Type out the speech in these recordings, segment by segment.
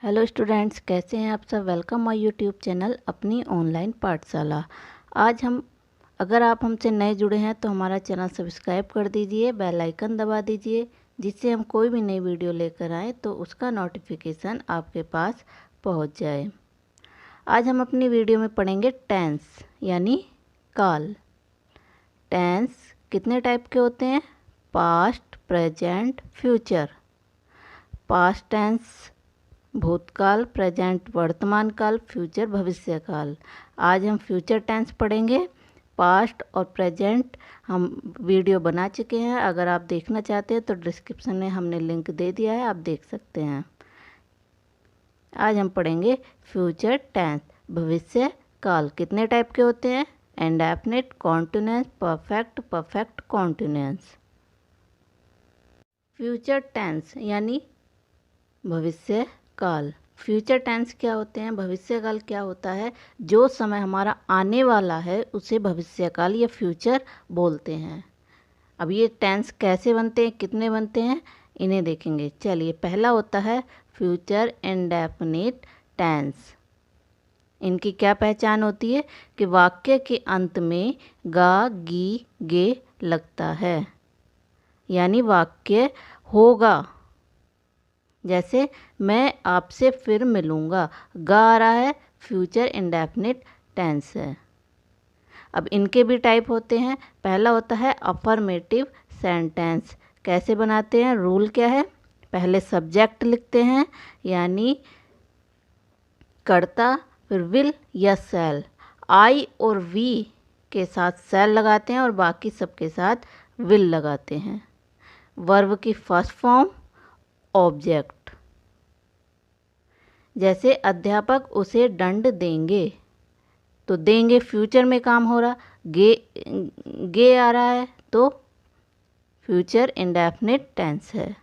Hello students, कैसे हैं आप सब। वेलकम माय यूट्यूब चैनल अपनी ऑनलाइन पाठशाला। आज अगर आप हमसे नए जुड़े हैं तो हमारा चैनल सब्सक्राइब कर दीजिए, बेल आइकन दबा दीजिए, जिससे हम कोई भी नई वीडियो लेकर आएँ तो उसका नोटिफिकेशन आपके पास पहुंच जाए। आज हम अपनी वीडियो में पढ़ेंगे टेंस यानी काल। टेंस कितने टाइप के होते हैं? Past, present, future. Past tense भूतकाल, प्रेजेंट वर्तमान काल, फ्यूचर भविष्य काल। आज हम फ्यूचर टेंस पढ़ेंगे। पास्ट और प्रेजेंट हम वीडियो बना चुके हैं, अगर आप देखना चाहते हैं तो डिस्क्रिप्शन में हमने लिंक दे दिया है, आप देख सकते हैं। आज हम पढ़ेंगे फ्यूचर टेंस भविष्य काल। कितने टाइप के होते हैं? Indefinite, continuous, perfect, perfect continuous. Future tense यानी भविष्य काल। फ्यूचर टेंस क्या होते हैं? भविष्य काल क्या होता है? जो समय हमारा आने वाला है उसे भविष्य काल या फ्यूचर बोलते हैं। अब ये टेंस कैसे बनते हैं, कितने बनते हैं, इन्हें देखेंगे। चलिए, पहला होता है फ्यूचर इंडेफिनिट टेंस। इनकी क्या पहचान होती है कि वाक्य के अंत में गा, गी, गे लगता है, यानी वाक्य होगा। जैसे मैं आपसे फिर मिलूँगा, गा आ रहा है, फ्यूचर इंडेफिनिट टेंस है। अब इनके भी टाइप होते हैं। पहला होता है अफर्मेटिव सेंटेंस। कैसे बनाते हैं? रूल क्या है? पहले सब्जेक्ट लिखते हैं, यानी कर्ता, फिर विल या शैल। आई और वी के साथ शैल लगाते हैं और बाकी सबके साथ विल लगाते हैं। वर्ब की फर्स्ट फॉर्म ऑब्जेक्ट। जैसे अध्यापक उसे दंड देंगे, तो देंगे फ्यूचर में काम हो रहा, गे आ रहा है तो फ्यूचर इंडेफिनिट टेंस है।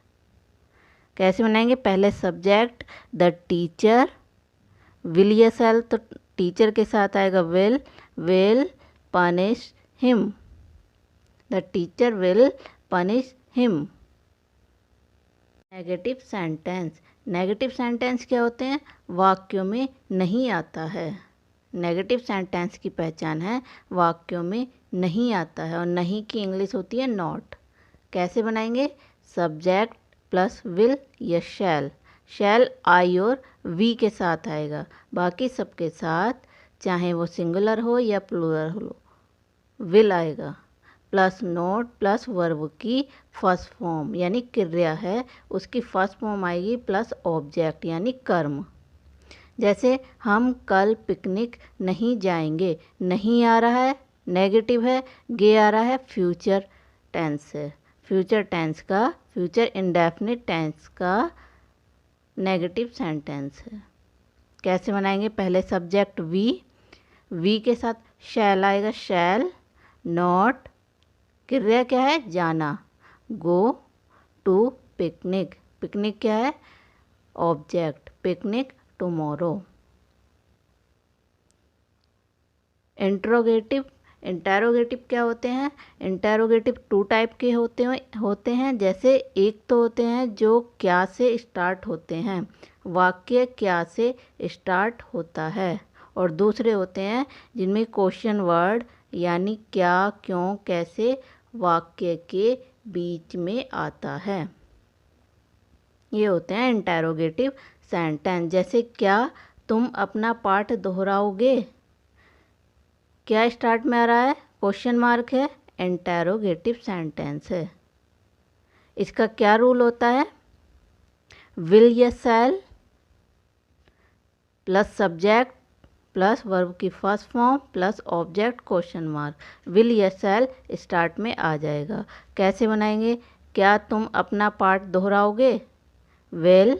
कैसे बनाएंगे? पहले सब्जेक्ट द टीचर, विल या शैल, तो टीचर के साथ आएगा will punish him. The teacher will punish him. Negative sentence. Negative sentence क्या होते हैं? वाक्यों में नहीं आता है। नेगेटिव सेंटेंस की पहचान है वाक्यों में नहीं आता है, और नहीं की इंग्लिश होती है नॉट। कैसे बनाएंगे? सब्जेक्ट प्लस विल या शैल। शैल आई और वी के साथ आएगा, बाकी सबके साथ चाहे वो सिंगुलर हो या प्लूरल हो विल आएगा। प्लस नोट प्लस वर्ब की फर्स्ट फॉर्म यानी क्रिया है, उसकी फर्स्ट फॉर्म आएगी प्लस ऑब्जेक्ट यानी कर्म। जैसे हम कल पिकनिक नहीं जाएंगे, नहीं आ रहा है नेगेटिव है, गे आ रहा है फ्यूचर टेंस है। फ्यूचर टेंस का, फ्यूचर इंडेफिनिट टेंस का नेगेटिव सेंटेंस है। कैसे बनाएंगे? पहले सब्जेक्ट वी के साथ शैल आएगा, शैल। नॉट क्रिया क्या है? जाना, गो टू पिकनिक। पिकनिक क्या है? Object, picnic tomorrow. इंटेरोगेटिव क्या होते हैं? इंटेरोगेटिव टू टाइप के होते हैं। जैसे एक तो होते हैं जो क्या से स्टार्ट होते हैं, वाक्य क्या से स्टार्ट होता है, और दूसरे होते हैं जिनमें क्वेश्चन वर्ड यानी क्या, क्यों, कैसे वाक्य के बीच में आता है। ये होते हैं इंटेरोगेटिव सेंटेंस। जैसे क्या तुम अपना पाठ दोहराओगे, क्या स्टार्ट में आ रहा है? क्वेश्चन मार्क है, इंटेरोगेटिव सेंटेंस है। इसका क्या रूल होता है? विल या shall plus subject plus verb की first form plus object question mark. Will या शैल स्टार्ट में आ जाएगा। कैसे बनाएंगे? क्या तुम अपना पाठ दोहराओगे, विल,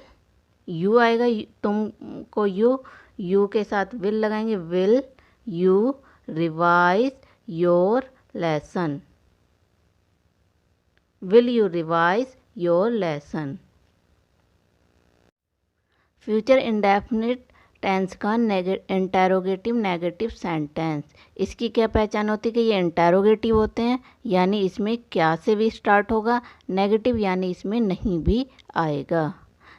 यू आएगा, तुमको यू के साथ विल लगाएंगे, will you revise your lesson. Will you revise your lesson. Future indefinite tense का इंटेरोगेटिव नेगेटिव सेंटेंस। इसकी क्या पहचान होती है कि ये इंटेरोगेटिव होते हैं, यानी इसमें क्या से भी स्टार्ट होगा। नेगेटिव यानी इसमें नहीं भी आएगा।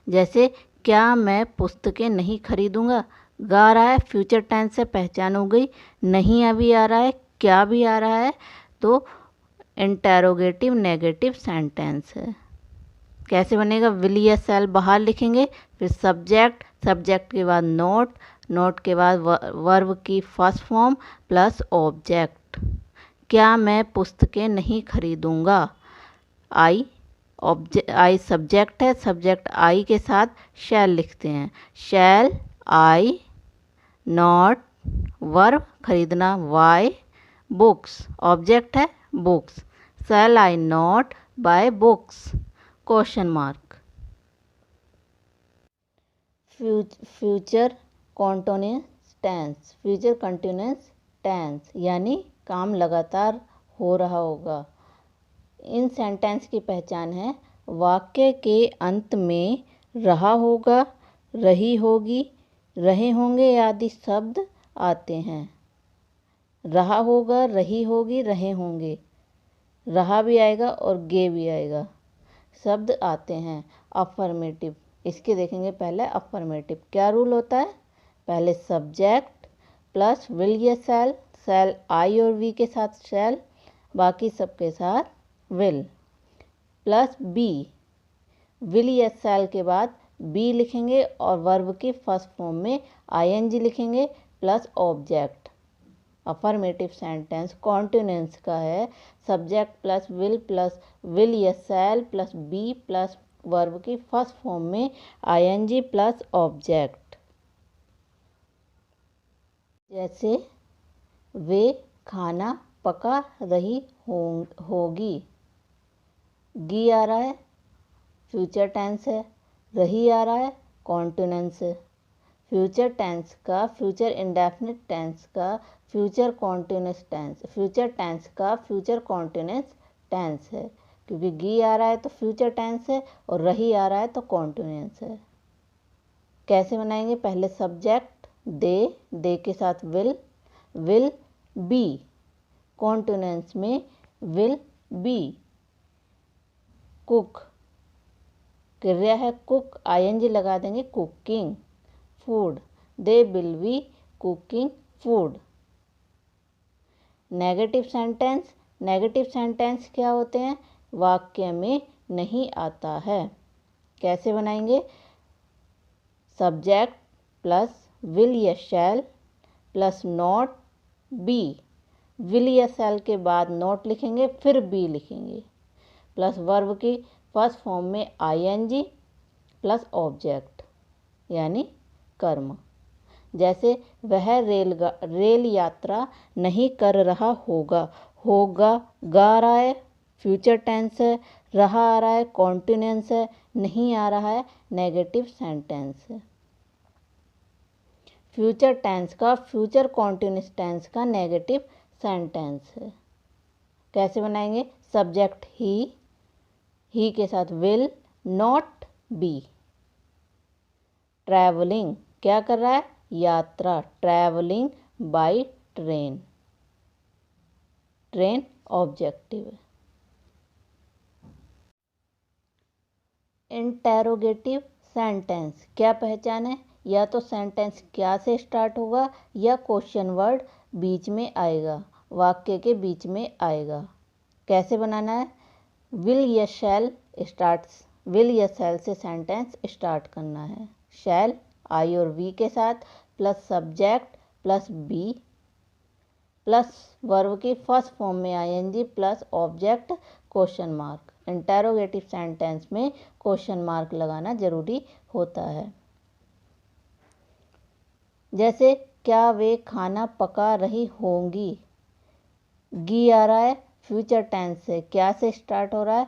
जैसे क्या मैं पुस्तकें नहीं खरीदूंगा। गा रहा है, फ्यूचर टेंस से पहचान हो गई। नहीं अभी आ रहा है, क्या भी आ रहा है, तो इंटेरोगेटिव नेगेटिव सेंटेंस है। कैसे बनेगा, विल या शैल बाहर लिखेंगे, फिर सब्जेक्ट, सब्जेक्ट के बाद नोट, नोट के बाद वर्ब की फर्स्ट फॉर्म प्लस ऑब्जेक्ट। क्या मैं पुस्तकें नहीं खरीदूंगा। आई आई सब्जेक्ट है, सब्जेक्ट आई के साथ शैल लिखते हैं। शैल आई नॉट, वर्ब खरीदना वाई, बुक्स ऑब्जेक्ट है books. Shall I not buy books, question mark. Future continuous tense, future continuous tense यानी काम लगातार हो रहा होगा। इन सेंटेंस की पहचान है, वाक्य के अंत में रहा होगा, रही होगी, रहे होंगे आदि शब्द आते हैं। रहा होगा, रही होगी, रहे होंगे, रहा भी आएगा और गे भी आएगा, शब्द आते हैं। अफर्मेटिव, इसके देखेंगे पहले अफर्मेटिव क्या रूल होता है। पहले सब्जेक्ट प्लस विल या शैल, शैल आई और वी के साथ शैल, बाकी सबके साथ विल, प्लस बी, विल या शैल के बाद बी लिखेंगे और वर्ब की फर्स्ट फॉर्म में आईएनजी लिखेंगे plus object. Affirmative sentence continuous का है, सब्जेक्ट प्लस विल या shall plus be plus verb की फर्स्ट फॉर्म में आईएनजी प्लस ऑब्जेक्ट। जैसे वे खाना पका रही होगी, गी आ रहा है फ्यूचर टेंस है, रही आ रहा है कॉन्टिन्यूंस है। फ्यूचर टेंस का, फ्यूचर इंडेफिनिट टेंस का future continuous tense, future tense का फ्यूचर कॉन्टिन्यूस टेंस है, क्योंकि गी आ रहा है तो फ्यूचर टेंस है और रही आ रहा है तो कॉन्टिन्यूस है। कैसे बनाएंगे, पहले सब्जेक्ट दे के साथ विल बी, कॉन्टिन्यूस में विल बी। कुक क्रिया है कुक, आईएनजी लगा देंगे cooking. Food, they will be cooking food. Negative sentence, negative sentence क्या होते हैं, वाक्य में नहीं आता है। कैसे बनाएंगे, सब्जेक्ट प्लस विल या shall plus not be, will या शैल के बाद नॉट लिखेंगे फिर बी लिखेंगे प्लस वर्ब की फर्स्ट फॉर्म में आईएनजी प्लस ऑब्जेक्ट यानी कर्म। जैसे वह रेल यात्रा नहीं कर रहा होगा, होगा गा रहा है फ्यूचर टेंस है, रहा आ रहा है कॉन्टिन्यूंस है, नहीं आ रहा है नेगेटिव सेंटेंस है। फ्यूचर टेंस का फ्यूचर कॉन्टिन्यूस टेंस का नेगेटिव सेंटेंस है। कैसे बनाएंगे, सब्जेक्ट ही के साथ विल नॉट बी। ट्रैवलिंग क्या कर रहा है, यात्रा, travelling by train, train objective है। इंटेरोगेटिव सेंटेंस क्या पहचान है, या तो सेंटेंस क्या से स्टार्ट होगा या क्वेश्चन वर्ड बीच में आएगा, वाक्य के बीच में आएगा। कैसे बनाना है, विल या शैल स्टार्ट्स, विल या शैल से सेंटेंस स्टार्ट करना है। शैल आई और वी के साथ plus subject plus be plus verb की फर्स्ट फॉर्म में ING plus object question mark. Interrogative sentence में क्वेश्चन मार्क लगाना जरूरी होता है। जैसे क्या वे खाना पका रही होंगी, गी आ रहा है फ्यूचर टेंस से, क्या से स्टार्ट हो रहा है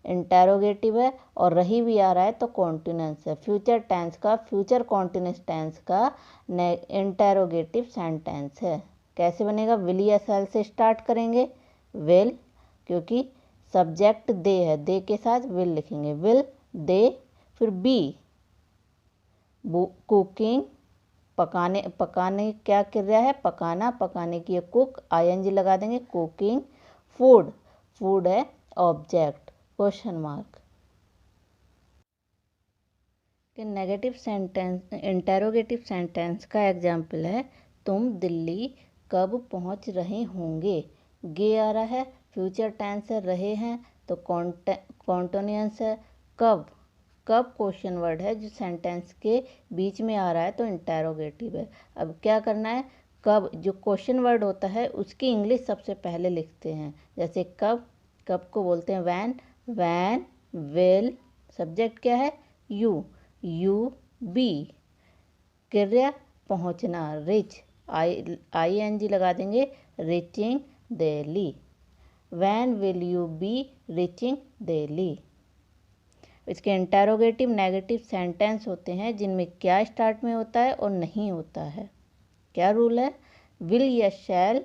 इंटेरोगेटिव है और रही भी आ रहा है तो कॉन्टिन्यूंस है। फ्यूचर टेंस का फ्यूचर कॉन्टिन्यूस टेंस का इंटेरोगेटिव सेंटेंस है। कैसे बनेगा, विल या शैल से स्टार्ट करेंगे, विल क्योंकि सब्जेक्ट दे है, दे के साथ विल लिखेंगे, विल दे, फिर बी कुकिंग, पकाने क्या क्रिया है, पकाना, पकाने की कुक, आईएनजी लगा देंगे कुकिंग। फूड है ऑब्जेक्ट क्वेश्चन मार्क। कि नेगेटिव सेंटेंस इंटेरोगेटिव सेंटेंस का एग्जाम्पल है, तुम दिल्ली कब पहुंच रहे होंगे। गे आ रहा है, फ्यूचर टेंस है, रहे हैं तो कॉन्टिन्यूअस है। कब, कब क्वेश्चन वर्ड है जो सेंटेंस के बीच में आ रहा है तो इंटेरोगेटिव है। अब क्या करना है, कब जो क्वेश्चन वर्ड होता है उसकी इंग्लिश सबसे पहले लिखते हैं। जैसे कब, कब को बोलते हैं वैन, वैन विल, सब्जेक्ट क्या है यू, यू बी, क्रिया पहुंचना रिच, आई एन जी लगा देंगे, reaching Delhi. When will you be reaching Delhi. इसके इंटेरोगेटिव नेगेटिव सेंटेंस होते हैं जिनमें क्या स्टार्ट में होता है और नहीं होता है। क्या रूल है, विल या शैल,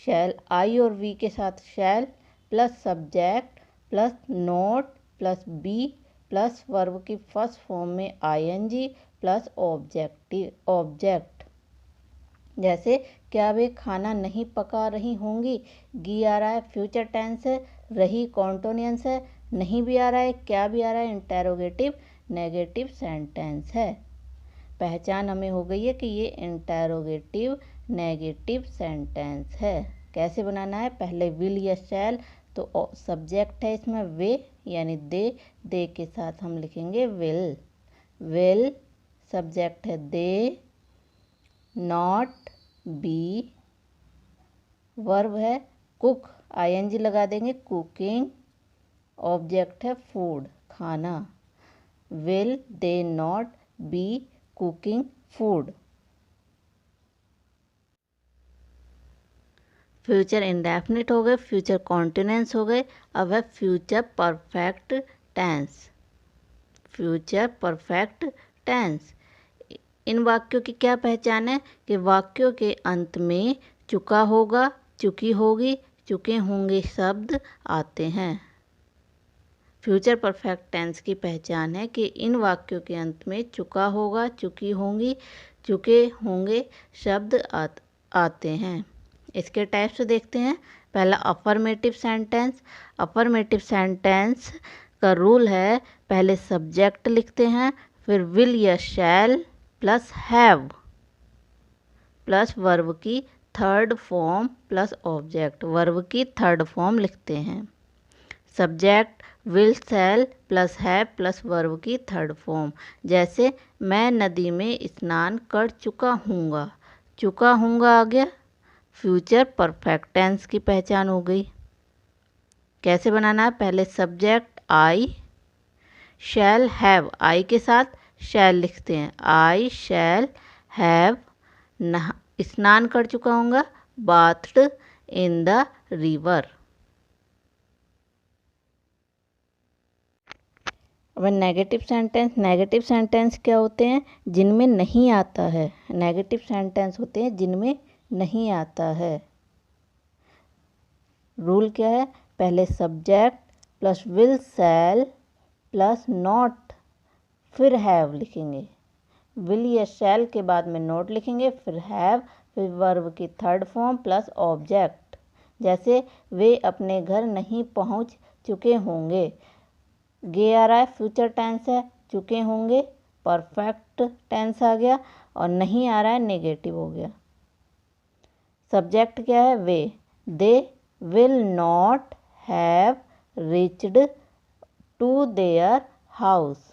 शैल आई और वी के साथ shall plus subject plus not plus be plus verb की फर्स्ट फॉर्म में आईएनजी प्लस ऑब्जेक्ट। जैसे क्या वे खाना नहीं पका रही होंगी, गी आ रहा है, फ्यूचर टेंस है, रही कॉन्टिन्यूअस है, नहीं भी आ रहा है, क्या भी आ रहा है, इंटेरोगेटिव नेगेटिव सेंटेंस है। पहचान हमें हो गई है कि ये इंटेरोगेटिव नेगेटिव सेंटेंस है। कैसे बनाना है, पहले विल या शैल, तो सब्जेक्ट है इसमें वे यानी दे के साथ हम लिखेंगे विल, विल सब्जेक्ट है दे, नॉट बी, वर्ब है कुक, आईएनजी लगा देंगे, कुकिंग, ऑब्जेक्ट है फूड खाना। Will they not be cooking food. Future indefinite हो गए, फ्यूचर कॉन्टिन्यूअस हो गए, अब है future perfect tense. Future perfect tense, इन वाक्यों की क्या पहचान है कि वाक्यों के अंत में चुका होगा, चुकी होगी, चुके होंगे शब्द आते हैं। फ्यूचर परफेक्ट टेंस की पहचान है कि इन वाक्यों के अंत में चुका होगा, चुकी होंगी, चुके होंगे शब्द आते हैं। इसके टाइप्स देखते हैं। पहला अफर्मेटिव सेंटेंस। अफर्मेटिव सेंटेंस का रूल है, पहले सब्जेक्ट लिखते हैं, फिर विल या shall plus have plus verb की third form plus object, verb की थर्ड फॉर्म लिखते हैं। Subject will shall plus have plus verb की थर्ड फॉर्म। जैसे मैं नदी में स्नान कर चुका हूँगा, चुका हूँगा आ गया, फ्यूचर परफेक्ट टेंस की पहचान हो गई। कैसे बनाना है, पहले सब्जेक्ट आई, शैल हैव, आई के साथ शैल लिखते हैं, आई शैल हैव स्नान कर चुका हूँगा, बाथड इन द रिवर। अब नेगेटिव सेंटेंस। नेगेटिव सेंटेंस क्या होते हैं, जिनमें नहीं आता है। नेगेटिव सेंटेंस होते हैं जिनमें नहीं आता है। रूल क्या है, पहले subject plus will shall plus not फिर हैव लिखेंगे, विल या शैल के बाद में नॉट लिखेंगे, फिर हैव, फिर वर्ब की थर्ड फॉर्म प्लस ऑब्जेक्ट। जैसे वे अपने घर नहीं पहुंच चुके होंगे, गे आ रहा है, फ्यूचर टेंस है, चुके होंगे परफेक्ट टेंस आ गया, और नहीं आ रहा है नेगेटिव हो गया। सब्जेक्ट क्या है वे, they will not have reached to their house.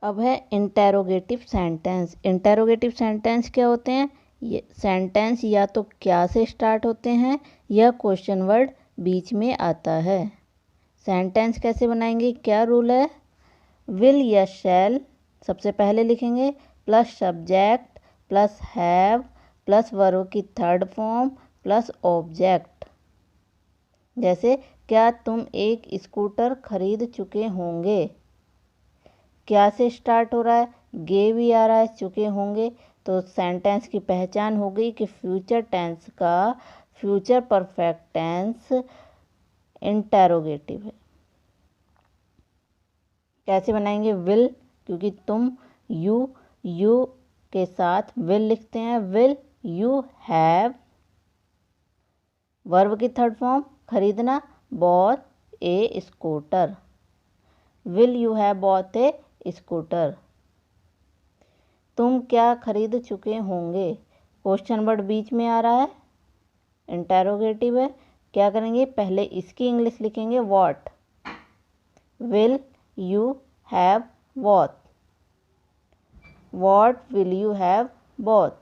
अब है इंटेरोगेटिव सेंटेंस। इंटेरोगेटिव सेंटेंस क्या होते हैं, ये सेंटेंस या तो क्या से स्टार्ट होते हैं या क्वेश्चन वर्ड बीच में आता है। सेंटेंस कैसे बनाएंगे, क्या रूल है, विल या शैल सबसे पहले लिखेंगे plus subject plus have plus verb की थर्ड फॉर्म प्लस ऑब्जेक्ट। जैसे क्या तुम एक स्कूटर खरीद चुके होंगे, क्या से स्टार्ट हो रहा है, गे भी आ रहा है, चुके होंगे, तो सेंटेंस की पहचान हो गई कि फ्यूचर टेंस का फ्यूचर परफेक्ट टेंस इंटेरोगेटिव है। कैसे बनाएंगे, विल, क्योंकि तुम यू के साथ विल लिखते हैं, विल यू हैव, वर्ब की थर्ड फॉर्म खरीदना, bot A scooter. Will you have bought A scooter. तुम क्या खरीद चुके होंगे। क्वेश्चन वर्ड बीच में आ रहा है, इंटेरोगेटिव है। क्या करेंगे, पहले इसकी इंग्लिश लिखेंगे what. Will you have bought, what will you have bought.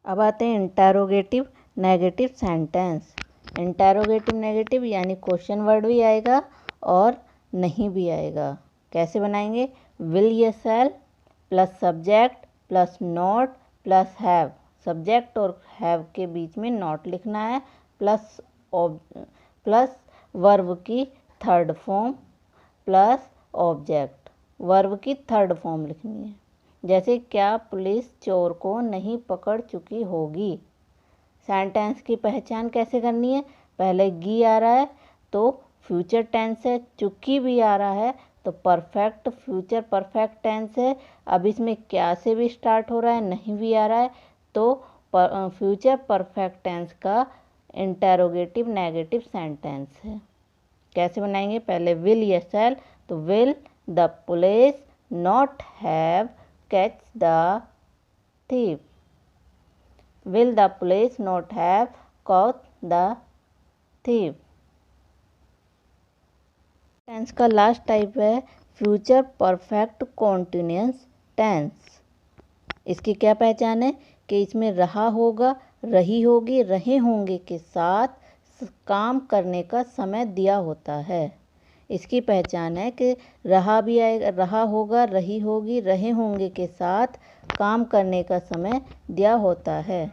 अब आते हैं interrogative negative sentence. Interrogative negative यानी क्वेश्चन वर्ड भी आएगा और नहीं भी आएगा। कैसे बनाएंगे, विल या shall plus subject plus not plus have. Subject और हैव के बीच में नॉट लिखना है, प्लस वर्ब की third form plus object. Verb की थर्ड फॉर्म लिखनी है। जैसे क्या पुलिस चोर को नहीं पकड़ चुकी होगी। सेंटेंस की पहचान कैसे करनी है, पहले गी आ रहा है तो फ्यूचर टेंस है, चुकी भी आ रहा है तो परफेक्ट फ्यूचर परफेक्ट टेंस है। अब इसमें क्या से भी स्टार्ट हो रहा है, नहीं भी आ रहा है तो फ्यूचर परफेक्ट टेंस का इंटेरोगेटिव नेगेटिव सेंटेंस है। कैसे बनाएंगे, पहले विल या शैल तो will the police not have catch the thief। Will the police not have caught the thief। टेंस का लास्ट टाइप है फ्यूचर परफेक्ट कॉन्टिन्यूअस टेंस। इसकी क्या पहचान है कि इसमें रहा होगा, रही होगी, रहे होंगे के साथ काम करने का समय दिया होता है। इसकी पहचान है कि रहा भी आएगा, रहा होगा, रही होगी, रहे होंगे के साथ काम करने का समय दिया होता है।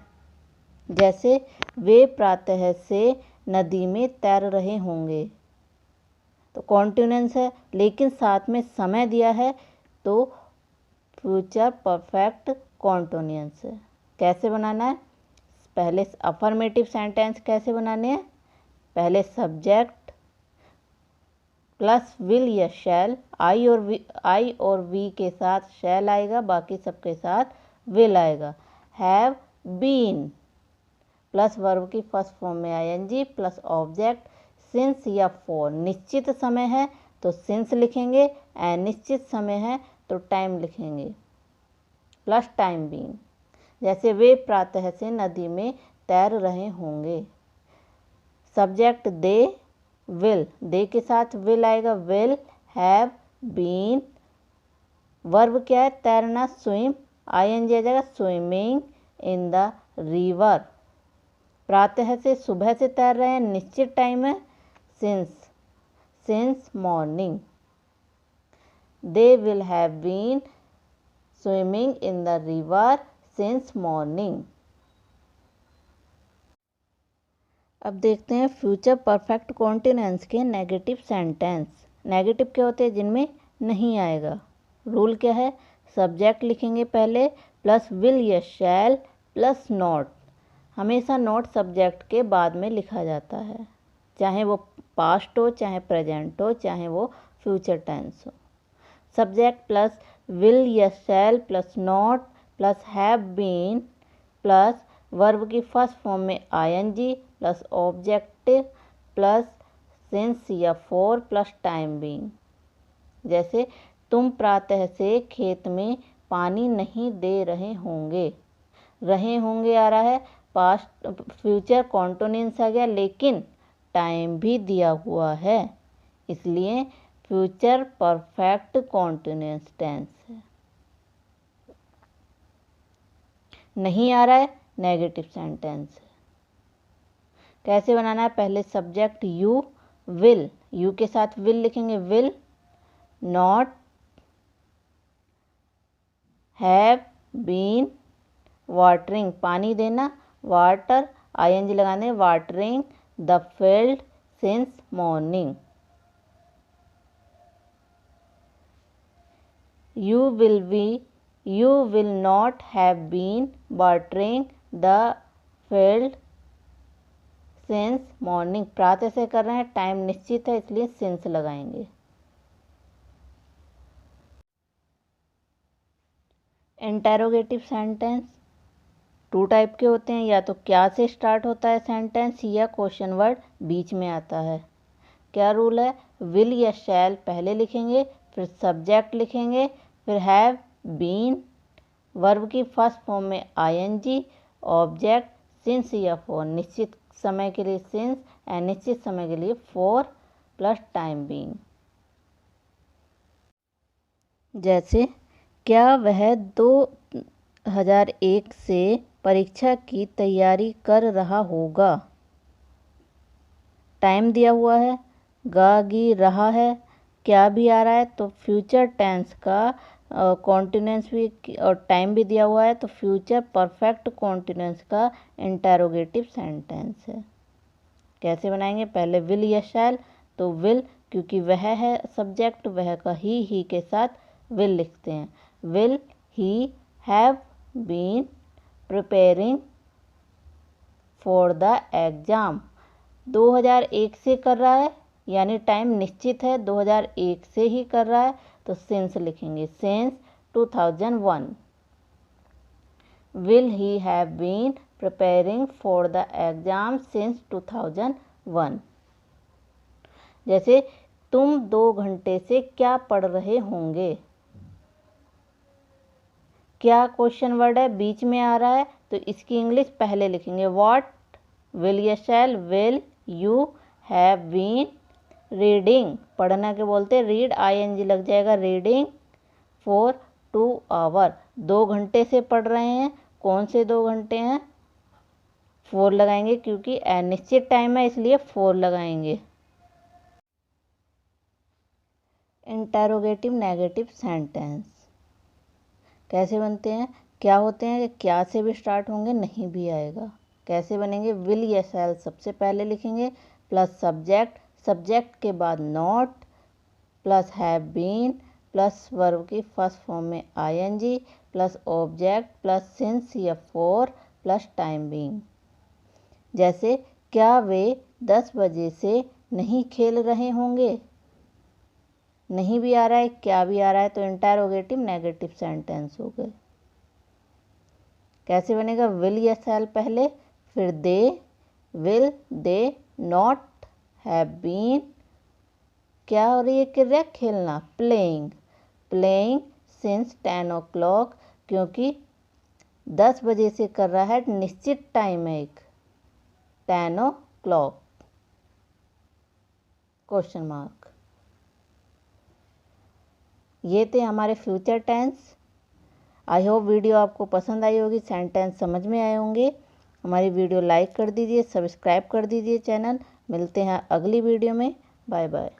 जैसे वे प्रातः से नदी में तैर रहे होंगे, तो कॉन्टिन्यूअस है लेकिन साथ में समय दिया है तो फ्यूचर परफेक्ट कॉन्टिन्यूअस है। कैसे बनाना है, पहले अफर्मेटिव सेंटेंस कैसे बनाने हैं, पहले सब्जेक्ट प्लस विल या शैल, आई और वी के साथ शैल आएगा, बाकी सबके साथ विल आएगा। हैव बीन प्लस वर्ब की फर्स्ट फॉर्म में आईएनजी प्लस ऑब्जेक्ट सिंस या फॉर। निश्चित समय है तो सिंस लिखेंगे, अनिश्चित समय है तो टाइम लिखेंगे प्लस टाइम बीइंग। जैसे वे प्रातः से नदी में तैर रहे होंगे। सब्जेक्ट दे विल, दे के साथ विल आएगा, विल हैव बीन। वर्ब क्या है, तैरना स्विम, आईएनजी आ जाएगा स्विमिंग इन द रिवर। प्रातः से सुबह से तैर रहे हैं, निश्चित टाइम है since morning. They will have been swimming in the river since morning. अब देखते हैं फ्यूचर परफेक्ट कॉन्टिन्यूअस के नेगेटिव सेंटेंस। नेगेटिव क्या होते हैं, जिनमें नहीं आएगा। रूल क्या है, सब्जेक्ट लिखेंगे पहले प्लस विल या शैल प्लस नॉट। हमेशा नॉट सब्जेक्ट के बाद में लिखा जाता है, चाहे वो पास्ट हो, चाहे प्रेजेंट हो, चाहे वो फ्यूचर टेंस हो। सब्जेक्ट प्लस विल या shall plus not plus have been plus verb की फर्स्ट फॉर्म में ING plus objective plus since या फॉर प्लस टाइम बीइंग। जैसे तुम प्रातः से खेत में पानी नहीं दे रहे होंगे। रहे होंगे आ रहा है, पास्ट फ्यूचर कॉन्टिन्यूअस आ गया लेकिन टाइम भी दिया हुआ है, इसलिए फ्यूचर परफेक्ट कॉन्टिन्यूअस टेंस है। नहीं आ रहा है, नेगेटिव सेंटेंस है। कैसे बनाना है, पहले सब्जेक्ट यू विल, यू के साथ विल लिखेंगे, will not have been watering, पानी देना, वाटर आईएनजी लगाने, watering the field since morning. You will not have been watering the field since morning। प्रातः से कर रहे हैं, टाइम निश्चित है इसलिए since लगाएंगे। इंटेरोगेटिव सेंटेंस टू टाइप के होते हैं, या तो क्या से स्टार्ट होता है सेंटेंस या क्वेश्चन वर्ड बीच में आता है। क्या रूल है? विल या शैल पहले लिखेंगे, फिर सब्जेक्ट लिखेंगे, फिर हैव, बीन, वर्ब की फर्स्ट फॉर्म में आईएनजी, ऑब्जेक्ट, सिंस या फॉर, निश्चित समय के लिए सिंस, अनिश्चित समय के लिए फॉर, प्लस टाइम बीइंग। जैसे क्या वह 2001 से परीक्षा की तैयारी कर रहा होगा। टाइम दिया हुआ है, गी रहा है, क्या भी आ रहा है, तो फ्यूचर टेंस का कॉन्टिन्यूंस भी और टाइम भी दिया हुआ है, तो फ्यूचर परफेक्ट कॉन्टिन्यूंस का इंटेरोगेटिव सेंटेंस है। कैसे बनाएंगे? पहले विल या शैल, तो विल क्योंकि वह है सब्जेक्ट, वह का ही के साथ विल लिखते हैं। Will he have been preparing for the exam. 2001 से कर रहा है यानी टाइम निश्चित है, 2001 से ही कर रहा है, तो सिंस लिखेंगे, since 2001। Will he have been preparing for the exam since 2001। जैसे तुम 2 घंटे से क्या पढ़ रहे होंगे। क्या क्वेश्चन वर्ड है, बीच में आ रहा है, तो इसकी इंग्लिश पहले लिखेंगे। व्हाट, विल या shall, will you have been reading, पढ़ना के बोलते रीड, आईएनजी लग जाएगा, रीडिंग फॉर 2 आवर, 2 घंटे से पढ़ रहे हैं। कौन से 2 घंटे हैं? 4 लगाएंगे क्योंकि अनिश्चित टाइम है इसलिए 4 लगाएंगे। इंटेरोगेटिव नेगेटिव सेंटेंस कैसे बनते हैं? क्या होते हैं कि क्या से भी स्टार्ट होंगे, नहीं भी आएगा। कैसे बनेंगे? विल या शैल सबसे पहले लिखेंगे, प्लस सब्जेक्ट, सब्जेक्ट के बाद not, plus have been, plus verb की फर्स्ट फॉर्म में ING, plus object, plus since या फॉर, प्लस टाइम बीइंग। जैसे क्या वे 10 बजे से नहीं खेल रहे होंगे। नहीं भी आ रहा है, क्या भी आ रहा है, तो इंटेरोगेटिव नेगेटिव सेंटेंस हो गए। कैसे बनेगा? विल या शैल पहले, फिर they, will they not have been, क्या हो रही है क्रिया? खेलना, प्लेइंग, प्लेइंग सिंस 10 o'clock, क्योंकि 10 बजे से कर रहा है, निश्चित टाइम है एक, 10 o'clock, क्वेश्चन मार्क। ये थे हमारे future tense. I hope video आपको पसंद आई होगी, सेंटेंस समझ में आए होंगे। हमारी वीडियो लाइक कर दीजिए, सब्सक्राइब कर दीजिए चैनल। मिलते हैं अगली वीडियो में। Bye bye.